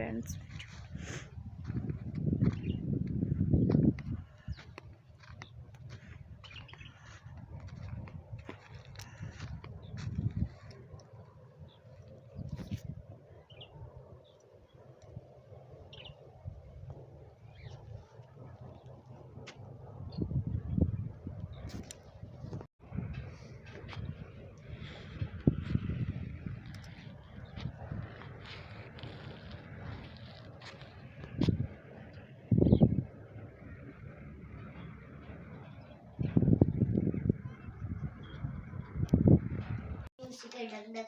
Friends.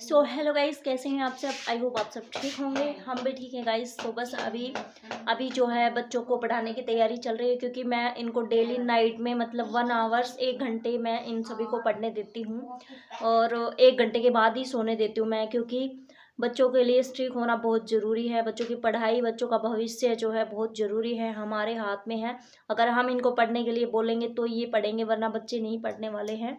So hello guys, कैसे हैं आप सब? आई होप आप सब ठीक होंगे। हम भी ठीक हैं गाइस। तो बस अभी जो है बच्चों को पढ़ाने की तैयारी चल रही है, क्योंकि मैं इनको डेली नाइट में मतलब 1 आवर्स 1 घंटे मैं इन सभी को पढ़ने देती हूँ, और 1 घंटे के बाद ही सोने देती हूँ मैं, क्योंकि बच्चों के लिए स्ट्रिक्ट होना बहुत ज़रूरी है। बच्चों की पढ़ाई, बच्चों का भविष्य जो है बहुत ज़रूरी है, हमारे हाथ में है। अगर हम इनको पढ़ने के लिए बोलेंगे तो ये पढ़ेंगे, वरना बच्चे नहीं पढ़ने वाले हैं।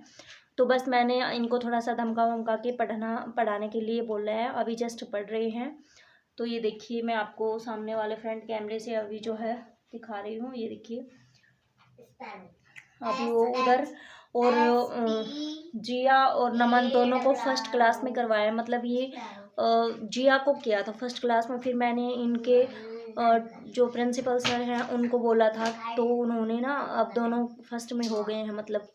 तो बस मैंने इनको थोड़ा सा धमका वमका के पढ़ाने के लिए बोला है। अभी जस्ट पढ़ रहे हैं। तो ये देखिए, मैं आपको सामने वाले फ्रंट कैमरे से अभी जो है दिखा रही हूँ। ये देखिए, अभी वो उधर, और जिया और नमन दोनों को फर्स्ट क्लास में करवाया। मतलब ये जिया को किया था फर्स्ट क्लास में, फिर मैंने इनके जो प्रिंसिपल सर हैं उनको बोला था, तो उन्होंने ना अब दोनों फर्स्ट में हो गए हैं। मतलब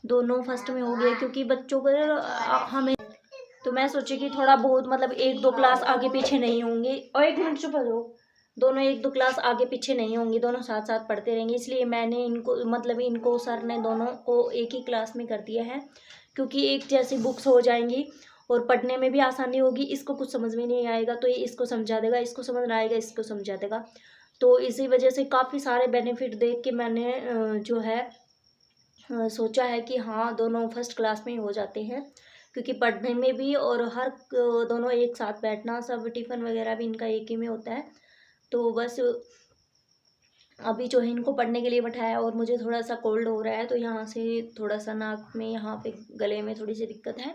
दोनों फर्स्ट में हो गए, क्योंकि बच्चों को हमें, तो मैं सोची कि थोड़ा बहुत मतलब 1-2 क्लास आगे पीछे नहीं होंगे। और 1 मिनट चुप हो जाओ। दोनों 1-2 क्लास आगे पीछे नहीं होंगी, दोनों साथ साथ पढ़ते रहेंगे। इसलिए मैंने इनको, मतलब इनको सर ने दोनों को एक ही क्लास में कर दिया है, क्योंकि एक जैसी बुक्स हो जाएंगी और पढ़ने में भी आसानी होगी। इसको कुछ समझ में नहीं आएगा तो ये इसको समझा देगा, इसको समझ में आएगा इसको समझा देगा। तो इसी वजह से काफ़ी सारे बेनिफिट देख के मैंने जो है सोचा है कि हाँ, दोनों फर्स्ट क्लास में ही हो जाते हैं, क्योंकि पढ़ने में भी और हर दोनों एक साथ बैठना, सब टिफ़िन वगैरह भी इनका एक ही में होता है। तो बस अभी जो है इनको पढ़ने के लिए बैठाया, और मुझे थोड़ा सा कोल्ड हो रहा है, तो यहाँ से थोड़ा सा नाक में, यहाँ पे गले में थोड़ी सी दिक्कत है।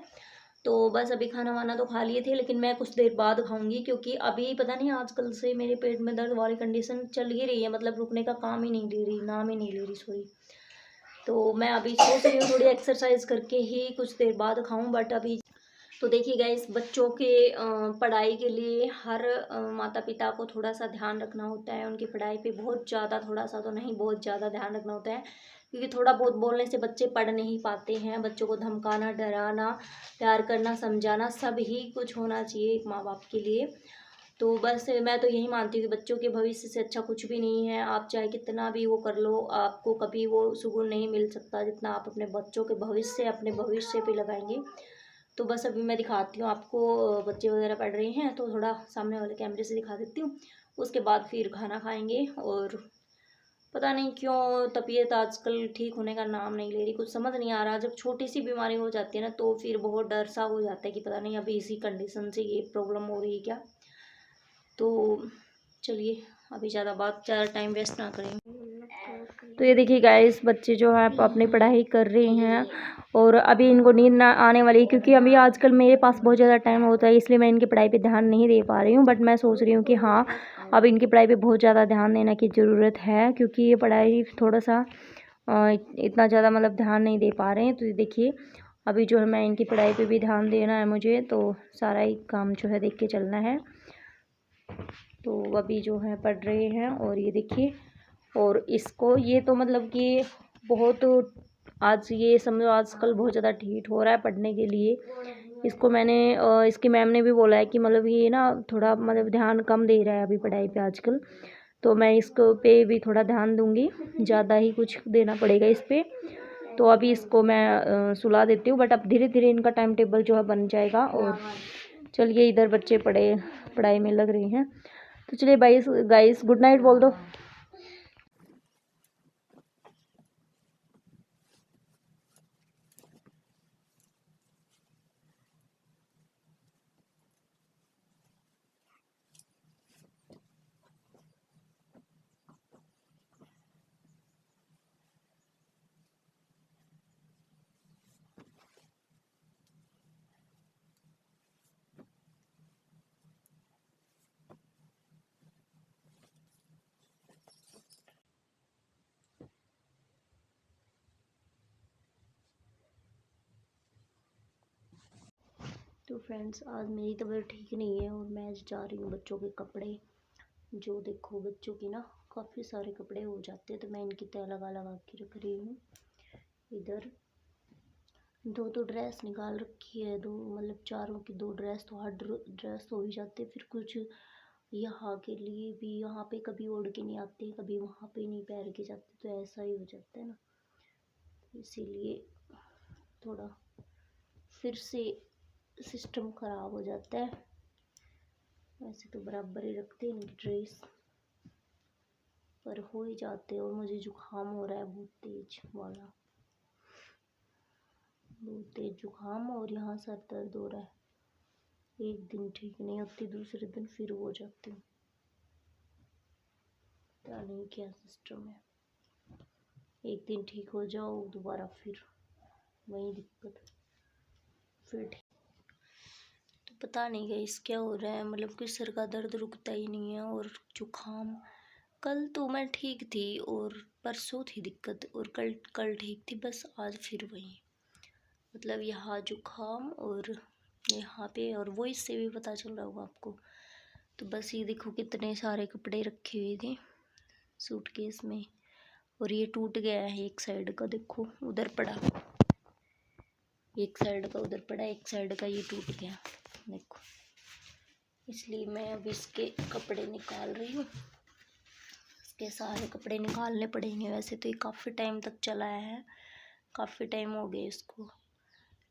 तो बस अभी खाना वाना तो खा लिए थे, लेकिन मैं कुछ देर बाद खाऊंगी, क्योंकि अभी पता नहीं आजकल से मेरे पेट में दर्द वाली कंडीशन चल ही रही है। मतलब रुकने का काम ही नहीं ले रही, नाम ही नहीं ले रही, सॉरी। तो मैं अभी सोच रही हूँ थोड़ी एक्सरसाइज करके ही कुछ देर बाद खाऊं, बट अभी तो देखिए गाइस, बच्चों के पढ़ाई के लिए हर माता पिता को थोड़ा सा ध्यान रखना होता है। उनकी पढ़ाई पे बहुत ज़्यादा, थोड़ा सा तो नहीं, बहुत ज़्यादा ध्यान रखना होता है, क्योंकि थोड़ा बहुत बोलने से बच्चे पढ़ नहीं पाते हैं। बच्चों को धमकाना, डराना, प्यार करना, समझाना, सब ही कुछ होना चाहिए एक माँ बाप के लिए। तो बस मैं तो यही मानती हूँ कि बच्चों के भविष्य से अच्छा कुछ भी नहीं है। आप चाहे कितना भी वो कर लो, आपको कभी वो सुकून नहीं मिल सकता जितना आप अपने बच्चों के भविष्य, अपने भविष्य पे लगाएंगे। तो बस अभी मैं दिखाती हूँ आपको, बच्चे वगैरह पढ़ रहे हैं तो थोड़ा सामने वाले कैमरे से दिखा देती हूँ। उसके बाद फिर खाना खाएंगे। और पता नहीं क्यों तबीयत आजकल ठीक होने का नाम नहीं ले रही, कुछ समझ नहीं आ रहा। जब छोटी सी बीमारी हो जाती है ना, तो फिर बहुत डर सा हो जाता है कि पता नहीं अभी इसी कंडीशन से ये प्रॉब्लम हो रही है क्या। तो चलिए, अभी ज़्यादा टाइम वेस्ट ना करें। तो ये देखिए गाइस, बच्चे जो है अपनी पढ़ाई कर रहे हैं, और अभी इनको नींद ना आने वाली है, क्योंकि अभी आजकल मेरे पास बहुत ज़्यादा टाइम होता है, इसलिए मैं इनकी पढ़ाई पे ध्यान नहीं दे पा रही हूँ। बट मैं सोच रही हूँ कि हाँ, अब इनकी पढ़ाई पे बहुत ज़्यादा ध्यान देने की ज़रूरत है, क्योंकि ये पढ़ाई थोड़ा सा इतना ज़्यादा मतलब ध्यान नहीं दे पा रहे हैं। तो ये देखिए, अभी जो है मैं इनकी पढ़ाई पे भी ध्यान देना है मुझे, तो सारा ही काम जो है देख के चलना है। तो अभी जो है पढ़ रहे हैं, और ये देखिए, और इसको ये तो मतलब कि बहुत, आज ये समझो आजकल बहुत ज़्यादा ढीठ हो रहा है पढ़ने के लिए। इसको मैंने इसकी मैम ने भी बोला है कि मतलब ये ना थोड़ा मतलब ध्यान कम दे रहा है अभी पढ़ाई पे आजकल। तो मैं इसको पे भी थोड़ा ध्यान दूंगी, ज़्यादा ही कुछ देना पड़ेगा इस पर। तो अभी इसको मैं सुला देती हूँ, बट अब धीरे धीरे इनका टाइम टेबल जो है बन जाएगा। और चलिए, इधर बच्चे पढ़ाई में लग रहे हैं। तो चलिए गाइस, गुड नाइट बोल दो। तो फ्रेंड्स आज मेरी तबीयत ठीक नहीं है और मैं आज जा रही हूँ बच्चों के कपड़े, जो देखो बच्चों की ना काफ़ी सारे कपड़े हो जाते हैं, तो मैं इनकी तह लगा लगा के रख रही हूँ। इधर दो तो ड्रेस निकाल रखी है, दो मतलब चारों की दो ड्रेस तो 8 ड्रेस हो ही जाते, फिर कुछ यहाँ के लिए भी यहाँ पे कभी ओढ़ के नहीं आते, कभी वहाँ पे नहीं पहन के जाते, तो ऐसा ही हो जाता है ना, इसीलिए थोड़ा फिर से सिस्टम ख़राब हो जाता है। वैसे तो बराबर ही रखते हैं इनकी ड्रेस, पर हो ही जाते हैं। और मुझे जुकाम हो रहा है बहुत तेज वाला, बहुत तेज जुकाम, और यहाँ सर दर्द हो रहा है। एक दिन ठीक नहीं होती, दूसरे दिन फिर हो जाती हूँ, पता नहीं क्या सिस्टम है। एक दिन ठीक हो जाओ, दोबारा फिर वही दिक्कत, फिर ठीक। तो पता नहीं गाइस क्या हो रहा है, मतलब कि सर का दर्द रुकता ही नहीं है, और जुकाम कल तो मैं ठीक थी और परसों थी दिक्कत, और कल कल ठीक थी, बस आज फिर वही, मतलब यहाँ जुकाम और यहाँ पे, और वो इससे भी पता चल रहा होगा आपको। तो बस ये देखो कितने सारे कपड़े रखे हुए थे सूटकेस में, और ये टूट गया है एक साइड का, देखो उधर पड़ा, एक साइड का उधर पड़ा, एक साइड का ये टूट गया देखो। इसलिए मैं अब इसके कपड़े निकाल रही हूँ, इसके सारे कपड़े निकालने पड़ेंगे। वैसे तो ये काफ़ी टाइम तक चला है, काफ़ी टाइम हो गया इसको,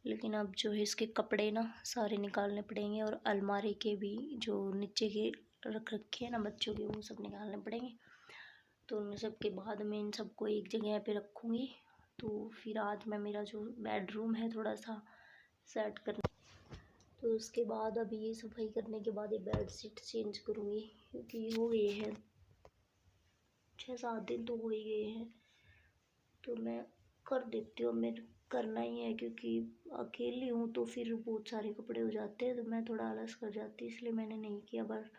लेकिन अब जो है इसके कपड़े ना सारे निकालने पड़ेंगे, और अलमारी के भी जो नीचे के रख रखे हैं ना बच्चों के, वो सब निकालने पड़ेंगे। तो उन सब के बाद में इन सबको एक जगह पे रखूँगी। तो फिर आज मैं मेरा जो बेडरूम है थोड़ा सा सेट करना, तो उसके बाद अभी ये सफाई करने के बाद ये बेड शीट चेंज करूँगी, क्योंकि हो गए हैं 6-7 दिन तो हो ही गए हैं, तो मैं कर देती हूँ। मैं करना ही है, क्योंकि अकेली हूँ तो फिर बहुत सारे कपड़े हो जाते हैं, तो मैं थोड़ा आलस कर जाती, इसलिए मैंने नहीं किया, पर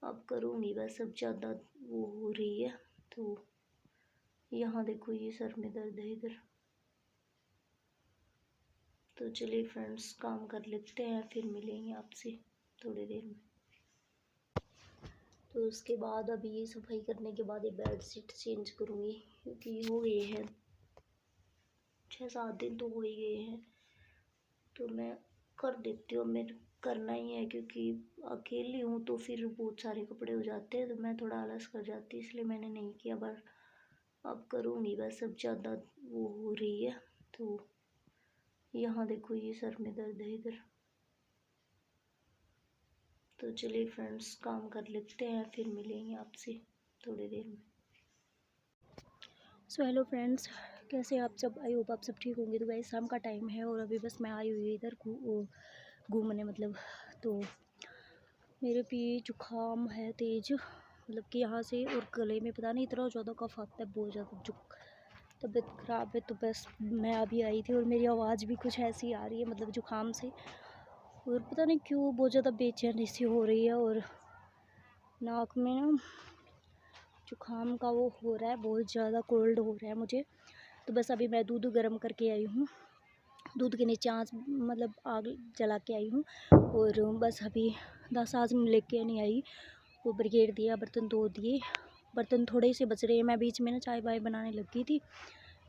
अब करूँगी। बस अब ज़्यादा वो हो रही है, तो यहाँ देखो ये सर में दर्द है इधर। तो चलिए फ्रेंड्स काम कर लेते हैं, फिर मिलेंगे आपसे थोड़ी देर में। तो उसके बाद अभी ये सफाई करने के बाद ये बेड शीट चेंज करूँगी, क्योंकि हो गए हैं 6-7 दिन तो हो ही गए हैं, तो मैं कर देती हूँ। मैं करना ही है, क्योंकि अकेली हूँ तो फिर बहुत सारे कपड़े हो जाते हैं, तो मैं थोड़ा आलस कर जाती, इसलिए मैंने नहीं किया, पर अब करूँगी। बस अब ज़्यादा वो हो रही है, तो यहाँ देखो ये सर में दर्द है इधर। तो चलिए फ्रेंड्स काम कर लेते हैं, फिर मिलेंगे आपसे थोड़ी देर में। सो हेलो फ्रेंड्स, कैसे आप सब? आई होप आप सब ठीक होंगे। तो गाइस शाम का टाइम है और अभी बस मैं आई हुई इधर घूमने, मतलब तो मेरे भी जुकाम है तेज, मतलब कि यहाँ से, और गले में पता नहीं इतना ज़्यादा कफ आता है, बहुत ज़्यादा तबीयत ख़राब है। तो बस मैं अभी आई थी और मेरी आवाज़ भी कुछ ऐसी आ रही है, मतलब जुकाम से, और पता नहीं क्यों बहुत ज़्यादा बेचैनी सी हो रही है, और नाक में ना जुकाम का वो हो रहा है, बहुत ज़्यादा कोल्ड हो रहा है मुझे। तो बस अभी मैं दूध गर्म करके आई हूँ, दूध के नीचे आँच मतलब आग जला के आई हूँ, और बस अभी 10 मिनट लेके नहीं आई, वो ब्रिगेड दिया, बर्तन धो दिए, बर्तन थोड़े से बच रहे हैं। मैं बीच में ना चाय वाय बनाने लग गई थी,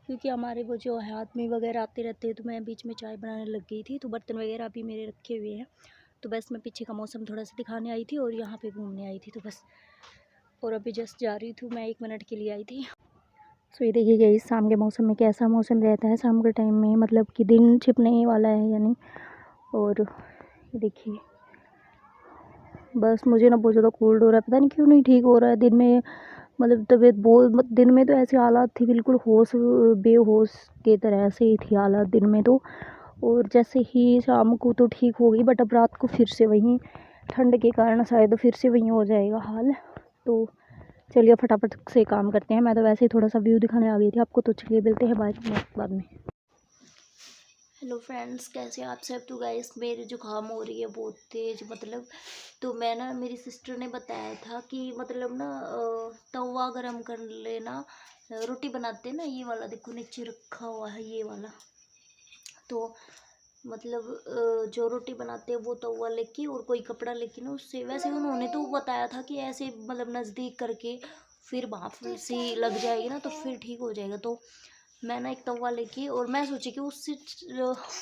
क्योंकि हमारे वो जो है आदमी वगैरह आते रहते हैं, तो मैं बीच में चाय बनाने लग गई थी। तो बर्तन वगैरह अभी मेरे रखे हुए हैं, तो बस मैं पीछे का मौसम थोड़ा सा दिखाने आई थी और यहाँ पे घूमने आई थी, तो बस, और अभी जस्ट जा रही थी, मैं 1 मिनट के लिए आई थी। सो ये देखिएगा इस शाम के मौसम में कैसा मौसम रहता है शाम के टाइम में, मतलब कि दिन छिपने ही वाला है यानी। और ये देखिए बस मुझे ना बहुत ज़्यादा कोल्ड हो रहा है, पता नहीं क्यों नहीं ठीक हो रहा है दिन में, मतलब तबीयत बहुत, दिन में तो ऐसी हालात थी बिल्कुल होश बेहोश के तरह से ही थी हालात दिन में तो, और जैसे ही शाम को तो ठीक हो गई, बट अब रात को फिर से वहीं, ठंड के कारण शायद फिर से वहीं हो जाएगा हाल। तो चलिए फटाफट से काम करते हैं। मैं तो वैसे ही थोड़ा सा व्यू दिखाने आ गई थी आपको, तो चलिए मिलते हैं बाद में। हेलो फ्रेंड्स, कैसे आप सब? तो गाइस मेरी जुकाम हो रही है बहुत तेज, मतलब तो मैं ना, मेरी सिस्टर ने बताया था कि मतलब ना तवा गरम कर लेना, रोटी बनाते हैं ना, ये वाला देखो नीचे रखा हुआ है ये वाला, तो मतलब जो रोटी बनाते हैं वो तवा लेके और कोई कपड़ा लेके ना उससे, वैसे उन्होंने तो बताया था कि ऐसे मतलब नज़दीक करके फिर भाप सी लग जाएगी ना तो फिर ठीक हो जाएगा। तो मैं ना एक तवा लेके, और मैं सोची कि उससे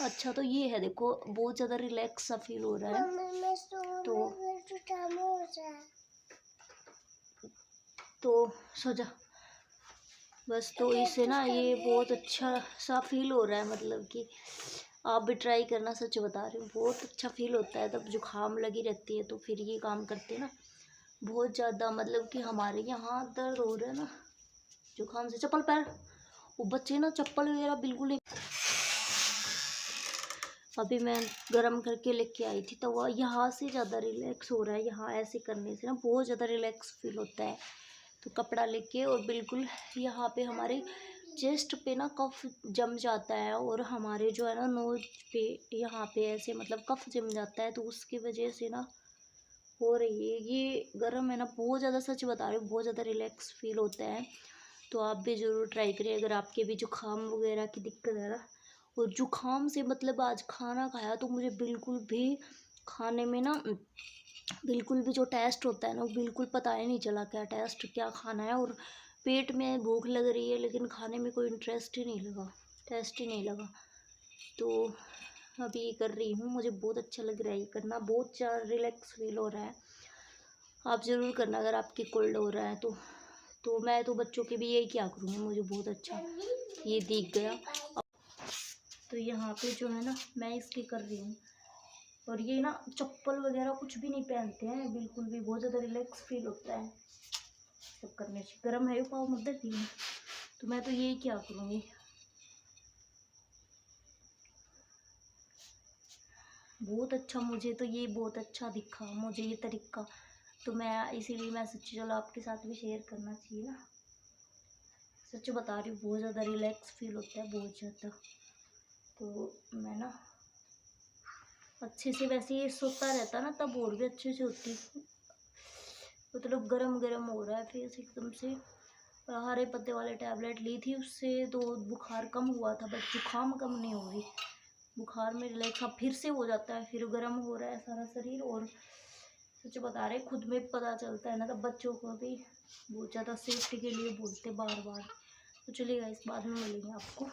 अच्छा तो ये है, देखो बहुत ज़्यादा रिलैक्स सा फील हो रहा है। तो सो जा बस। तो इससे ना ये बहुत अच्छा सा फील हो रहा है, मतलब कि आप भी ट्राई करना, सच बता रही हूँ बहुत अच्छा फील होता है। तब जुकाम लगी रहती है तो फिर ये काम करते हैं ना बहुत ज़्यादा, मतलब कि हमारे यहाँ दर्द हो रहा है ना जुकाम से। चप्पल पैर, वो बच्चे ना चप्पल वगैरह बिल्कुल नहीं। अभी मैं गरम करके लेके आई थी तो वह यहाँ से ज़्यादा रिलैक्स हो रहा है, यहाँ ऐसे करने से ना बहुत ज़्यादा रिलैक्स फील होता है। तो कपड़ा लेके और बिल्कुल यहाँ पे हमारे चेस्ट पे ना कफ जम जाता है, और हमारे जो है ना नोज पे यहाँ पे ऐसे मतलब कफ जम जाता है, तो उसकी वजह से ना हो रही है ये गर्म है ना बहुत ज़्यादा, सच बता रही हूँ बहुत ज़्यादा रिलैक्स फील होता है। तो आप भी ज़रूर ट्राई करिए अगर आपके भी जुकाम वगैरह की दिक्कत है ना। और जुकाम से मतलब आज खाना खाया तो मुझे बिल्कुल भी खाने में ना बिल्कुल भी जो टेस्ट होता है ना वो बिल्कुल पता ही नहीं चला क्या टेस्ट क्या खाना है। और पेट में भूख लग रही है लेकिन खाने में कोई इंटरेस्ट ही नहीं लगा, टेस्ट ही नहीं लगा। तो अभी ये कर रही हूँ, मुझे बहुत अच्छा लग रहा है ये करना, बहुत ज़्यादा रिलैक्स फील हो रहा है। आप ज़रूर करना अगर आपकी कोल्ड हो रहा है तो मैं तो बच्चों के भी यही क्या करूँगी, मुझे बहुत अच्छा ये दिख गया। तो यहाँ पे जो है ना मैं इसकी कर रही हूँ, और ये ना चप्पल वगैरह कुछ भी नहीं पहनते हैं बिल्कुल भी, बहुत ज़्यादा रिलैक्स फील होता है सब करने से। गर्म है पाव मुद्दे थी, तो मैं तो यही क्या करूँगी। बहुत अच्छा, मुझे तो ये बहुत अच्छा दिखा मुझे ये तरीका, तो मैं इसीलिए मैं सोची चलो आपके साथ भी शेयर करना चाहिए ना। सच बता रही हूँ बहुत ज़्यादा रिलैक्स फील होता है बहुत ज़्यादा। तो मैं ना अच्छे से, वैसे ये सोता रहता ना तब और भी अच्छे से होती, मतलब गरम गरम हो रहा है फेस एकदम से। हरे पत्ते वाले टैबलेट ली थी उससे तो बुखार कम हुआ था, बट जुकाम कम नहीं हो रही। बुखार में रिलैक्स अब फिर से हो जाता है, फिर गर्म हो रहा है सारा शरीर। और सच बता रहे खुद में पता चलता है ना, तब बच्चों को भी बहुत ज़्यादा सेफ्टी के लिए बोलते बार बार। तो चलिएगा इस बाद में मिलेंगे आपको।